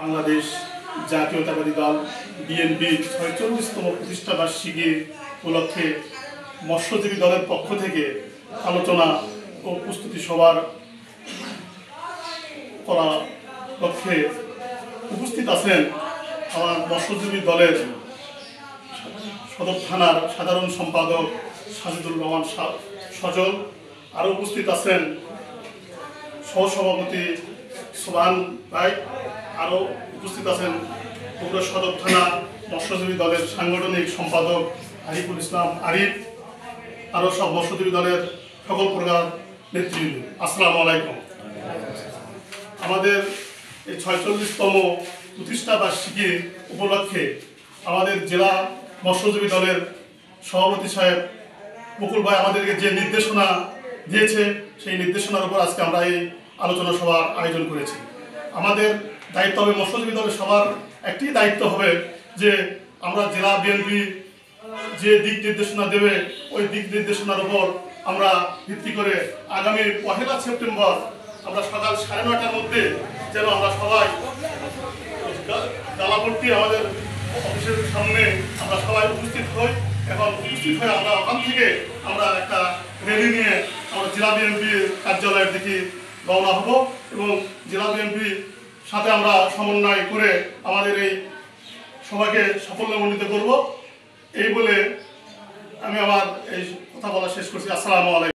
বাংলাদেশ জাতীয়তাবাদী দল বিএনপির ৪৬তম প্রতিষ্ঠা বার্ষিকী উপলক্ষে মৎস্যজীবী দলের পক্ষ থেকে আলোচনা ও প্রস্তুতি সভার করা লক্ষ্যে উপস্থিত আছেন আমার মৎস্যজীবী দলের সদর থানার সাধারণ সম্পাদক সাজিদুর রহমান সজল, আরও উপস্থিত আছেন সহসভাপতি সোহান ভাই, আরও উপস্থিত আছেন বগুড়া সদর থানা মৎস্যজীবী দলের সাংগঠনিক সম্পাদক আরিফুল ইসলাম আরিফ, আরও সব মৎস্যজীবী দলের সকল প্রকার নেতৃবৃন্দ। আসসালামু আলাইকুম। আমাদের এই ৪৬তম প্রতিষ্ঠা বার্ষিকী উপলক্ষে আমাদের জেলা মৎস্যজীবী দলের সভাপতি সাহেব বকুল ভাই আমাদেরকে যে নির্দেশনা দিয়েছে সেই নির্দেশনার উপর আজকে আমরা এই আলোচনা সভার আয়োজন করেছি। আমাদের দায়িত্ব হবে, মৎস্যজীবী দলের সবার একটি দায়িত্ব হবে যে আমরা জেলা বিএনপি যে দিক নির্দেশনা দেবে ওই দিক নির্দেশনার উপর আমরা ভিত্তি করে আগামী ১ সেপ্টেম্বর আমরা সকাল ৯:৩০টার মধ্যে যেন আমরা সবাই গালাপট্টি আমাদের অফিসের সামনে আমরা সবাই উপস্থিত হই। এখন উপস্থিত হয়ে আমরা ওখান থেকে আমরা একটা র্যালি নিয়ে আমরা জেলা বিএনপির কার্যালয়ের দিকে রওনা হব এবং জেলা বিএনপির সাথে আমরা সমন্বয় করে আমাদের এই সবাইকে সাফল্যমণ্ডিত করব। এই বলে আমি আমার এই কথা বলা শেষ করছি। আসসালামু আলাইকুম।